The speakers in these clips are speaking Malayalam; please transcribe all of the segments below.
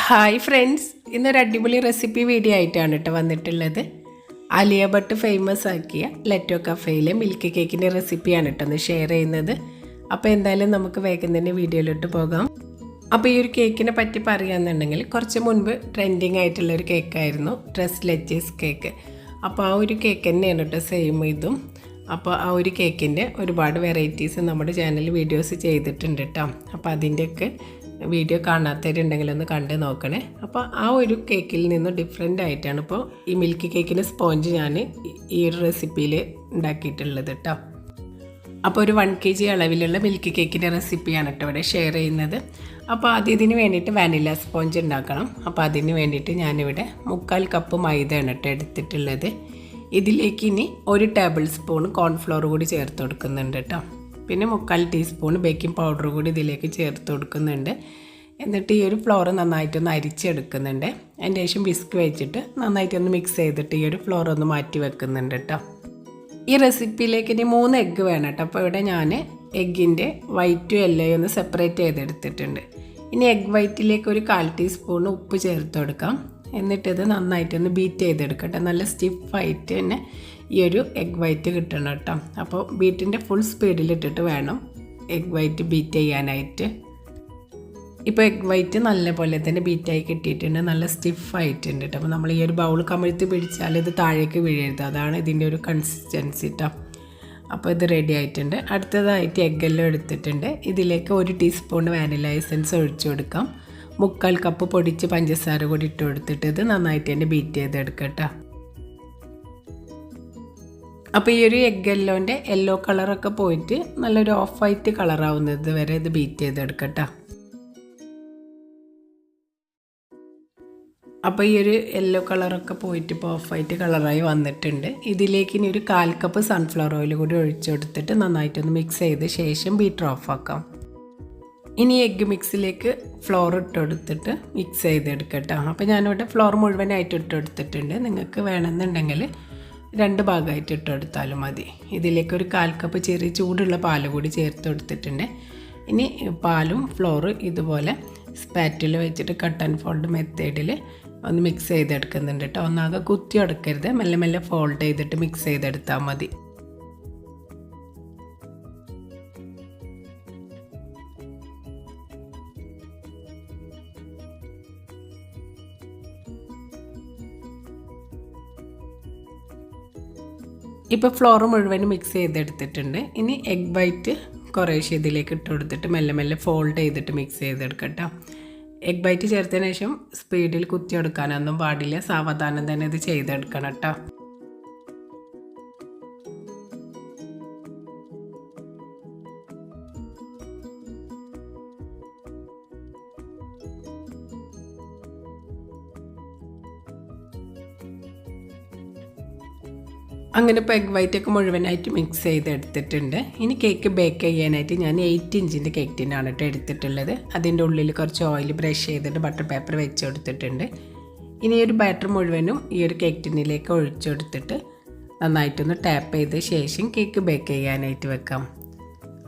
ഹായ് ഫ്രണ്ട്സ്, ഇന്നൊരു അടിപൊളി റെസിപ്പി വീഡിയോ ആയിട്ടാണ് കേട്ടോ വന്നിട്ടുള്ളത്. ആലിയ ഭട്ട് ഫേമസ് ആക്കിയ ലെറ്റോ കഫേയിലെ മിൽക്ക് കേക്കിൻ്റെ റെസിപ്പിയാണ് കേട്ടോ ഒന്ന് ഷെയർ ചെയ്യുന്നത്. അപ്പോൾ എന്തായാലും നമുക്ക് വേഗം തന്നെ വീഡിയോയിലോട്ട് പോകാം. അപ്പോൾ ഈ ഒരു കേക്കിനെ പറ്റി പറയുകയാണെന്നുണ്ടെങ്കിൽ കുറച്ച് മുൻപ് ട്രെൻഡിങ് ആയിട്ടുള്ളൊരു കേക്കായിരുന്നു ഡ്രസ് ലെറ്റീസ് കേക്ക്. അപ്പോൾ ആ ഒരു കേക്ക് തന്നെയാണ് കേട്ടോ സെയിം ഇതും. അപ്പോൾ ആ ഒരു കേക്കിൻ്റെ ഒരുപാട് വെറൈറ്റീസ് നമ്മുടെ ചാനലിൽ വീഡിയോസ് ചെയ്തിട്ടുണ്ട് കേട്ടോ. അപ്പോൾ അതിൻ്റെയൊക്കെ വീഡിയോ കാണാത്തവരുണ്ടെങ്കിൽ ഒന്ന് കണ്ട് നോക്കണേ. അപ്പോൾ ആ ഒരു കേക്കിൽ നിന്ന് ഡിഫറെൻ്റ് ആയിട്ടാണ് ഇപ്പോൾ ഈ മിൽക്ക് കേക്കിൻ്റെ സ്പോഞ്ച് ഞാൻ ഈ ഒരു റെസിപ്പിയിൽ ഉണ്ടാക്കിയിട്ടുള്ളത് കേട്ടോ. അപ്പോൾ ഒരു 1 kg അളവിലുള്ള മിൽക്ക് കേക്കിൻ്റെ റെസിപ്പിയാണ് കേട്ടോ ഇവിടെ ഷെയർ ചെയ്യുന്നത്. അപ്പോൾ ആദ്യം ഇതിന് വേണ്ടിയിട്ട് വാനില സ്പോഞ്ച് ഉണ്ടാക്കണം. അപ്പോൾ അതിന് വേണ്ടിയിട്ട് ഞാനിവിടെ 1/4 കപ്പ് മൈദയാണ് കേട്ടോ എടുത്തിട്ടുള്ളത്. ഇതിലേക്ക് ഇനി 1 ടേബിൾ സ്പൂൺ കോൺഫ്ലോർ കൂടി ചേർത്ത് കൊടുക്കുന്നുണ്ട് കേട്ടോ. പിന്നെ 1/4 ടീസ്പൂൺ ബേക്കിംഗ് പൗഡർ കൂടി ഇതിലേക്ക് ചേർത്ത് കൊടുക്കുന്നുണ്ട്. എന്നിട്ട് ഈ ഒരു ഫ്ലോർ നന്നായിട്ടൊന്ന് അരിച്ചെടുക്കുന്നുണ്ട്. അതിൻ്റെ ശേഷം വിസ്ക് വെച്ചിട്ട് നന്നായിട്ടൊന്ന് മിക്സ് ചെയ്തിട്ട് ഈ ഒരു ഫ്ലോർ ഒന്ന് മാറ്റി വെക്കുന്നുണ്ട് കേട്ടോ. ഈ റെസിപ്പിയിലേക്ക് ഇനി 3 എഗ്ഗ് വേണം കേട്ടോ. അപ്പോൾ ഇവിടെ ഞാൻ എഗ്ഗിൻ്റെ വൈറ്റും യെല്ലോയും ഒന്ന് സെപ്പറേറ്റ് ചെയ്തെടുത്തിട്ടുണ്ട്. ഇനി എഗ്ഗ് വൈറ്റിലേക്ക് ഒരു 1/4 ടീസ്പൂൺ ഉപ്പ് ചേർത്ത് കൊടുക്കാം. എന്നിട്ടിത് നന്നായിട്ടൊന്ന് ബീറ്റ് ചെയ്തെടുക്കട്ടെ. നല്ല സ്റ്റിഫായിട്ട് തന്നെ ഈ ഒരു എഗ് വൈറ്റ് കിട്ടണം കേട്ടോ. അപ്പോൾ ബീറ്റിൻ്റെ ഫുൾ സ്പീഡിലിട്ടിട്ട് വേണം എഗ് വൈറ്റ് ബീറ്റ് ചെയ്യാനായിട്ട്. ഇപ്പോൾ എഗ് വൈറ്റ് നല്ലപോലെ തന്നെ ബീറ്റായി കിട്ടിയിട്ടുണ്ട്, നല്ല സ്റ്റിഫായിട്ടുണ്ട് കേട്ടോ. അപ്പോൾ നമ്മൾ ഈ ഒരു ബൗൾ കമിഴ്ത്തി പിടിച്ചാൽ ഇത് താഴേക്ക് വീഴരുത്, അതാണ് ഇതിൻ്റെ ഒരു കൺസിസ്റ്റൻസി കേട്ടോ. അപ്പോൾ ഇത് റെഡി ആയിട്ടുണ്ട്. അടുത്തതായിട്ട് എഗ്ഗെല്ലാം എടുത്തിട്ടുണ്ട്. ഇതിലേക്ക് 1 ടീസ്പൂൺ വാനില എസൻസ് ഒഴിച്ചു കൊടുക്കാം. 1/4 കപ്പ് പൊടിച്ച് പഞ്ചസാര കൂടി ഇട്ട് കൊടുത്തിട്ട് ഇത് നന്നായിട്ട് തന്നെ ബീറ്റ് ചെയ്തെടുക്കട്ടോ. അപ്പോൾ ഈ ഒരു എഗ് യെല്ലോൻ്റെ യെല്ലോ കളറൊക്കെ പോയിട്ട് നല്ലൊരു ഓഫ് വൈറ്റ് കളറാവുന്നത് വരെ ഇത് ബീറ്റ് ചെയ്തെടുക്കട്ടോ. അപ്പോൾ ഈ ഒരു യെല്ലോ കളറൊക്കെ പോയിട്ട് ഇപ്പോൾ ഓഫ് വൈറ്റ് കളറായി വന്നിട്ടുണ്ട്. ഇതിലേക്ക് ഇനി ഒരു 1/4 കപ്പ് സൺഫ്ലവർ ഓയിൽ കൂടി ഒഴിച്ചു കൊടുത്തിട്ട് നന്നായിട്ടൊന്ന് മിക്സ് ചെയ്ത് ശേഷം ബീറ്റർ ഓഫാക്കാം. ഇനി എഗ്ഗ് മിക്സിലേക്ക് ഫ്ലോർ ഇട്ട് കൊടുത്തിട്ട് മിക്സ് ചെയ്തെടുക്കട്ടോ. അപ്പോൾ ഞാനിവിടെ ഫ്ലോർ മുഴുവനായിട്ട് ഇട്ട് കൊടുത്തിട്ടുണ്ട്. നിങ്ങൾക്ക് വേണമെന്നുണ്ടെങ്കിൽ 2 ഭാഗമായിട്ട് ഇട്ട് കൊടുത്താലും മതി. ഇതിലേക്ക് ഒരു 1/4 കപ്പ് ചെറിയ ചൂടുള്ള പാൽ കൂടി ചേർത്ത് കൊടുത്തിട്ടുണ്ട്. ഇനി പാലും ഫ്ലോറ് ഇതുപോലെ സ്പാറ്റിൽ വെച്ചിട്ട് കട്ട് ആൻഡ് ഫോൾഡ് മെത്തേഡിൽ ഒന്ന് മിക്സ് ചെയ്തെടുക്കുന്നുണ്ട് കേട്ടോ. ഒന്നാകെ കുത്തി എടുക്കരുത്, മെല്ലെ മെല്ലെ ഫോൾഡ് ചെയ്തിട്ട് മിക്സ് ചെയ്തെടുത്താൽ മതി. ഇപ്പോൾ ഫ്ലോർ മുഴുവനും മിക്സ് ചെയ്തെടുത്തിട്ടുണ്ട്. ഇനി എഗ് വൈറ്റ് കുറേശ്ശെ ഇതിലേക്ക് ഇട്ട് കൊടുത്തിട്ട് മെല്ലെ മെല്ലെ ഫോൾഡ് ചെയ്തിട്ട് മിക്സ് ചെയ്തെടുക്കട്ടോ. എഗ് വൈറ്റ് ചേർത്തതിന് ശേഷം സ്പീഡിൽ കുത്തിയെടുക്കാനൊന്നും പാടില്ല, സാവധാനം തന്നെ ഇത് ചെയ്തെടുക്കണം കേട്ടോ. അങ്ങനെ ഇപ്പോൾ എഗ് വൈറ്റൊക്കെ മുഴുവനായിട്ട് മിക്സ് ചെയ്തെടുത്തിട്ടുണ്ട്. ഇനി കേക്ക് ബേക്ക് ചെയ്യാനായിട്ട് ഞാൻ 8 ഇഞ്ചിൻ്റെ കേക്ക് ടിന്നാണ് കേട്ടോ എടുത്തിട്ടുള്ളത്. അതിൻ്റെ ഉള്ളിൽ കുറച്ച് ഓയിൽ ബ്രഷ് ചെയ്തിട്ട് ബട്ടർ പേപ്പർ വെച്ച് കൊടുത്തിട്ടുണ്ട്. ഇനി ഒരു ബാറ്റർ മുഴുവനും ഈ ഒരു കേക്ക് ടിന്നിലേക്ക് ഒഴിച്ചെടുത്തിട്ട് നന്നായിട്ടൊന്ന് ടാപ്പ് ചെയ്ത ശേഷം കേക്ക് ബേക്ക് ചെയ്യാനായിട്ട് വെക്കാം.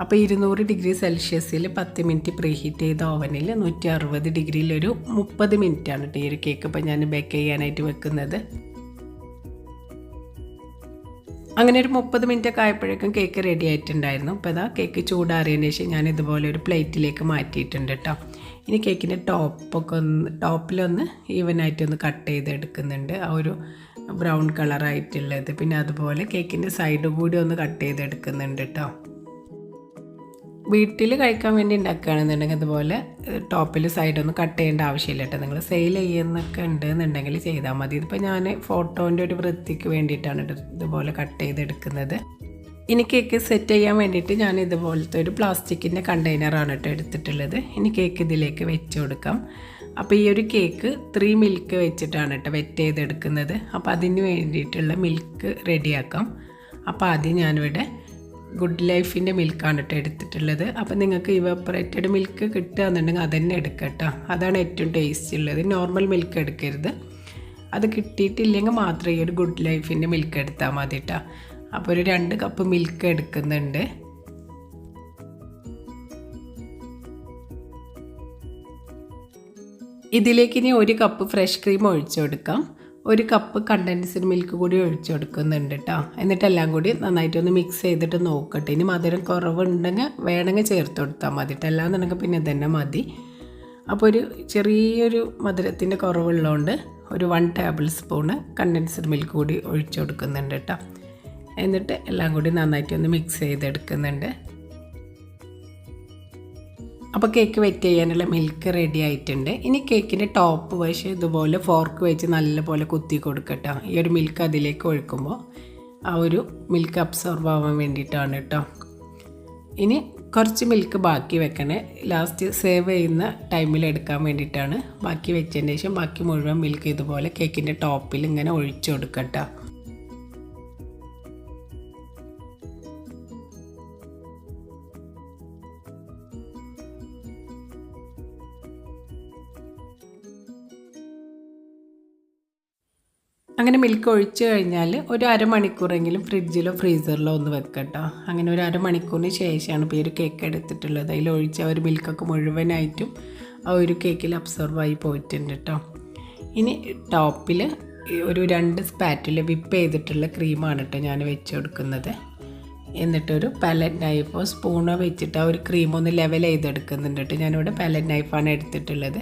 അപ്പോൾ 200 ഡിഗ്രി സെൽഷ്യസിൽ 10 മിനിറ്റ് പ്രീ ഹീറ്റ് ചെയ്ത ഓവനിൽ 160 ഡിഗ്രിയിൽ ഒരു 30 മിനിറ്റാണ് കേട്ടോ ഈ ഒരു കേക്ക് ഇപ്പോൾ ഞാൻ ബേക്ക് ചെയ്യാനായിട്ട് വെക്കുന്നത്. അങ്ങനെ ഒരു 30 മിനിറ്റൊക്കെ ആയപ്പോഴേക്കും കേക്ക് റെഡി ആയിട്ടുണ്ടായിരുന്നു. അപ്പോൾ അതാ കേക്ക് ചൂടാറിയതിന് ശേഷം ഞാൻ ഇതുപോലെ ഒരു പ്ലേറ്റിലേക്ക് മാറ്റിയിട്ടുണ്ട് കേട്ടോ. ഇനി കേക്കിൻ്റെ ടോപ്പിലൊന്ന് ഈവനായിട്ടൊന്ന് കട്ട് ചെയ്തെടുക്കുന്നുണ്ട്, ആ ഒരു ബ്രൗൺ കളറായിട്ടുള്ളത്. പിന്നെ അതുപോലെ കേക്കിൻ്റെ സൈഡ് കൂടി ഒന്ന് കട്ട് ചെയ്തെടുക്കുന്നുണ്ട് കേട്ടോ. വീട്ടിൽ കഴിക്കാൻ വേണ്ടി ഉണ്ടാക്കുകയാണെന്നുണ്ടെങ്കിൽ അതുപോലെ ടോപ്പിൽ സൈഡൊന്നും കട്ട് ചെയ്യേണ്ട ആവശ്യമില്ല കേട്ടോ. നിങ്ങൾ സെയിൽ ചെയ്യുന്നൊക്കെ ഉണ്ടെന്നുണ്ടെങ്കിൽ ചെയ്താൽ മതി. ഇതിപ്പോൾ ഞാൻ ഫോട്ടോൻ്റെ ഒരു വൃത്തിക്ക് വേണ്ടിയിട്ടാണ് ഇതുപോലെ കട്ട് ചെയ്തെടുക്കുന്നത്. ഇനി കേക്ക് സെറ്റ് ചെയ്യാൻ വേണ്ടിയിട്ട് ഞാൻ ഇതുപോലത്തെ ഒരു പ്ലാസ്റ്റിക്കിൻ്റെ കണ്ടെയ്നറാണ് കേട്ടോ എടുത്തിട്ടുള്ളത്. ഇനി കേക്ക് ഇതിലേക്ക് വെച്ച് കൊടുക്കാം. അപ്പോൾ ഈ ഒരു കേക്ക് 3 മിൽക്ക് വെച്ചിട്ടാണ് കേട്ടോ വെറ്റ് ചെയ്തെടുക്കുന്നത്. അപ്പോൾ അതിന് വേണ്ടിയിട്ടുള്ള മിൽക്ക് റെഡിയാക്കാം. അപ്പോൾ ആദ്യം ഞാനിവിടെ ഗുഡ് ലൈഫിൻ്റെ മിൽക്കാണ് കേട്ടോ എടുത്തിട്ടുള്ളത്. അപ്പോൾ നിങ്ങൾക്ക് ഇവപ്പറേറ്റഡ് മിൽക്ക് കിട്ടുകയെന്നുണ്ടെങ്കിൽ അതന്നെ എടുക്കട്ടോ, അതാണ് ഏറ്റവും ടേസ്റ്റ് ഉള്ളത്. നോർമൽ മിൽക്ക് എടുക്കരുത്. അത് കിട്ടിയിട്ടില്ലെങ്കിൽ മാത്രമേ ഈ ഒരു ഗുഡ് ലൈഫിൻ്റെ മിൽക്ക് എടുത്താൽ മതി കേട്ടോ. അപ്പോൾ ഒരു 2 കപ്പ് മിൽക്ക് എടുക്കുന്നുണ്ട്. ഇതിലേക്ക് ഇനി 1 കപ്പ് ഫ്രഷ് ക്രീം ഒഴിച്ചു കൊടുക്കാം. 1 കപ്പ് കണ്ടൻസ്ഡ് മിൽക്ക് കൂടി ഒഴിച്ചു കൊടുക്കുന്നുണ്ട് കേട്ടോ. എന്നിട്ടെല്ലാം കൂടി നന്നായിട്ടൊന്ന് മിക്സ് ചെയ്തിട്ട് നോക്കട്ടെ. ഇനി മധുരം കുറവുണ്ടെങ്കിൽ വേണമെങ്കിൽ ചേർത്ത് കൊടുത്താൽ മതി കേട്ടോ. അല്ലാന്നുണ്ടെങ്കിൽ പിന്നെ തന്നെ മതി. അപ്പോൾ ഒരു ചെറിയൊരു മധുരത്തിൻ്റെ കുറവുള്ളതുകൊണ്ട് ഒരു 1 ടേബിൾ സ്പൂണ് കണ്ടൻസ്ഡ് മിൽക്ക് കൂടി ഒഴിച്ചു കൊടുക്കുന്നുണ്ട് കേട്ടോ. എന്നിട്ട് എല്ലാം കൂടി നന്നായിട്ടൊന്ന് മിക്സ് ചെയ്തെടുക്കുന്നുണ്ട്. അപ്പോൾ കേക്ക് വെറ്റ് ചെയ്യാനുള്ള മിൽക്ക് റെഡി ആയിട്ടുണ്ട്. ഇനി കേക്കിൻ്റെ ടോപ്പ് വശം ഇതുപോലെ ഫോർക്ക് വെച്ച് നല്ലപോലെ കുത്തി കൊടുക്കട്ടോ. ഈ ഒരു മിൽക്ക് അതിലേക്ക് ഒഴിക്കുമ്പോൾ ആ ഒരു മിൽക്ക് അബ്സോർബ് ആവാൻ വേണ്ടിയിട്ടാണ് കേട്ടോ. ഇനി കുറച്ച് മിൽക്ക് ബാക്കി വെക്കണേ. ലാസ്റ്റ് സേവ് ചെയ്യുന്ന ടൈമിൽ എടുക്കാൻ വേണ്ടിയിട്ടാണ്. ബാക്കി വെച്ചതിന് ശേഷം ബാക്കി മുഴുവൻ മിൽക്ക് ഇതുപോലെ കേക്കിൻ്റെ ടോപ്പിൽ ഇങ്ങനെ ഒഴിച്ചു കൊടുക്കട്ടോ. അങ്ങനെ മിൽക്ക് ഒഴിച്ച് കഴിഞ്ഞാൽ ഒരു അരമണിക്കൂറെങ്കിലും ഫ്രിഡ്ജിലോ ഫ്രീസറിലോ ഒന്ന് വെക്കട്ടോ. അങ്ങനെ ഒരു അരമണിക്കൂറിന് ശേഷമാണ് ഇപ്പോൾ ഈ ഒരു കേക്ക് എടുത്തിട്ടുള്ളത്. അതിൽ ഒഴിച്ച ഒരു മിൽക്കൊക്കെ മുഴുവനായിട്ടും ആ ഒരു കേക്കിൽ അബ്സോർബായി പോയിട്ടുണ്ട് കേട്ടോ. ഇനി ടോപ്പിൽ ഒരു 2 സ്പാറ്റിൽ വിപ്പ് ചെയ്തിട്ടുള്ള ക്രീമാണ് കേട്ടോ ഞാൻ വെച്ച് കൊടുക്കുന്നത്. എന്നിട്ടൊരു പാലറ്റ് നൈഫോ സ്പൂണോ വെച്ചിട്ട് ആ ഒരു ക്രീം ഒന്ന് ലെവൽ ചെയ്തെടുക്കുന്നുണ്ട് കേട്ടോ. ഞാനിവിടെ പാലറ്റ് നൈഫാണ് എടുത്തിട്ടുള്ളത്.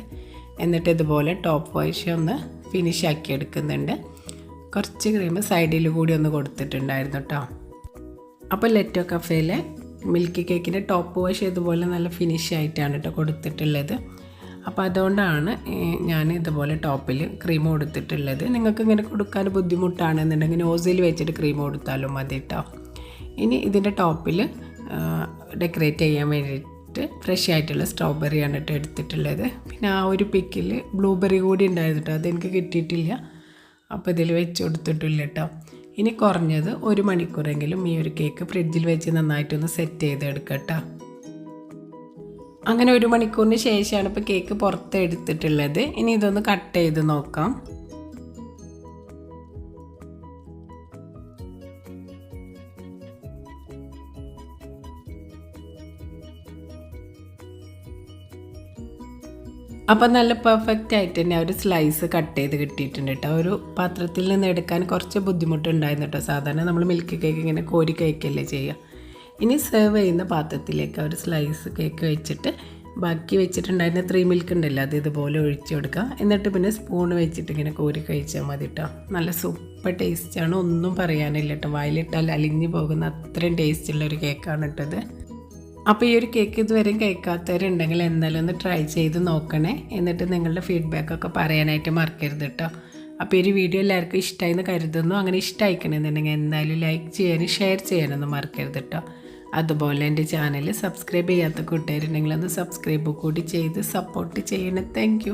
എന്നിട്ട് ഇതുപോലെ ടോപ്പ് വശം ഒന്ന് ഫിനിഷ് ആക്കി എടുക്കുന്നുണ്ട്. കുറച്ച് ക്രീം സൈഡിൽ കൂടി ഒന്ന് കൊടുത്തിട്ടുണ്ടായിരുന്നു കേട്ടോ. അപ്പോൾ ലെറ്റോ കഫേയിലെ മിൽക്ക് കേക്കിൻ്റെ ടോപ്പ് വശം ഇതുപോലെ നല്ല ഫിനിഷ് ആയിട്ടാണ് കേട്ടോ കൊടുത്തിട്ടുള്ളത്. അപ്പോൾ അതുകൊണ്ടാണ് ഞാൻ ഇതുപോലെ ടോപ്പിൽ ക്രീം കൊടുത്തിട്ടുള്ളത്. നിങ്ങൾക്ക് ഇങ്ങനെ കൊടുക്കാൻ ബുദ്ധിമുട്ടാണെന്നുണ്ടെങ്കിൽ നോസിൽ വെച്ചിട്ട് ക്രീം കൊടുത്താലും മതി കേട്ടോ. ഇനി ഇതിൻ്റെ ടോപ്പിൽ ഡെക്കറേറ്റ് ചെയ്യാൻ വേണ്ടിയിട്ട് ഫ്രഷ് ആയിട്ടുള്ള സ്ട്രോബെറിയാണ് കേട്ടോ എടുത്തിട്ടുള്ളത്. പിന്നെ ആ ഒരു പിക്കിൽ ബ്ലൂബെറി കൂടി ഉണ്ടായിരുന്നു കേട്ടോ. അതെനിക്ക് കിട്ടിയിട്ടില്ല. അപ്പോൾ ഇതിൽ വെച്ച് കൊടുത്തിട്ടില്ല കേട്ടോ. ഇനി കുറഞ്ഞത് 1 മണിക്കൂറെങ്കിലും ഈ ഒരു കേക്ക് ഫ്രിഡ്ജിൽ വെച്ച് നന്നായിട്ടൊന്ന് സെറ്റ് ചെയ്തെടുക്കുക കേട്ടോ. അങ്ങനെ 1 മണിക്കൂറിന് ശേഷമാണ് ഇപ്പോൾ കേക്ക് പുറത്ത് എടുത്തിട്ടുള്ളത്. ഇനി ഇതൊന്ന് കട്ട് ചെയ്ത് നോക്കാം. അപ്പം നല്ല പെർഫെക്റ്റ് ആയിട്ട് തന്നെ ഒരു സ്ലൈസ് കട്ട് ചെയ്ത് കിട്ടിയിട്ടുണ്ട് കേട്ടോ. ഒരു പാത്രത്തിൽ നിന്ന് എടുക്കാൻ കുറച്ച് ബുദ്ധിമുട്ടുണ്ടായിരുന്നു കേട്ടോ. സാധാരണ നമ്മൾ മിൽക്ക് കേക്ക് ഇങ്ങനെ കോരി കഴിക്കല്ലേ ചെയ്യുക. ഇനി സെർവ് ചെയ്യുന്ന പാത്രത്തിലേക്ക് ഒരു സ്ലൈസ് കേക്ക് വെച്ചിട്ട് ബാക്കി വെച്ചിട്ടുണ്ടായിരുന്ന 3 മിൽക്ക് ഉണ്ടല്ലോ അത് ഇതുപോലെ ഒഴിച്ചു കൊടുക്കുക. എന്നിട്ട് പിന്നെ സ്പൂൺ വെച്ചിട്ട് ഇങ്ങനെ കോരി കഴിച്ചാൽ മതി കേട്ടോ. നല്ല സൂപ്പർ ടേസ്റ്റാണ്, ഒന്നും പറയാനില്ല കേട്ടോ. വായിലിട്ടാൽ അലിഞ്ഞു പോകുന്ന അത്രയും ടേസ്റ്റുള്ളൊരു കേക്കാണ് കേട്ടത്. അപ്പോൾ ഈ ഒരു കേക്ക് ഇതുവരെയും കഴിക്കാത്തവരുണ്ടെങ്കിൽ എന്തായാലും ഒന്ന് ട്രൈ ചെയ്ത് നോക്കണേ. എന്നിട്ട് നിങ്ങളുടെ ഫീഡ്ബാക്കൊക്കെ പറയാനായിട്ട് മറക്കരുത് കേട്ടോ. അപ്പോൾ ഈ ഒരു വീഡിയോ എല്ലാവർക്കും ഇഷ്ടമായി എന്ന് കരുതുന്നു. അങ്ങനെ ഇഷ്ടമായിക്കണമെന്നുണ്ടെങ്കിൽ എന്തായാലും ലൈക്ക് ചെയ്യാനും ഷെയർ ചെയ്യാനൊന്നും മറക്കരുത് കേട്ടോ. അതുപോലെ എൻ്റെ ചാനൽ സബ്സ്ക്രൈബ് ചെയ്യാത്ത കൂട്ടുകാരുണ്ടെങ്കിൽ ഒന്ന് സബ്സ്ക്രൈബ് കൂടി ചെയ്ത് സപ്പോർട്ട് ചെയ്യണേ. താങ്ക്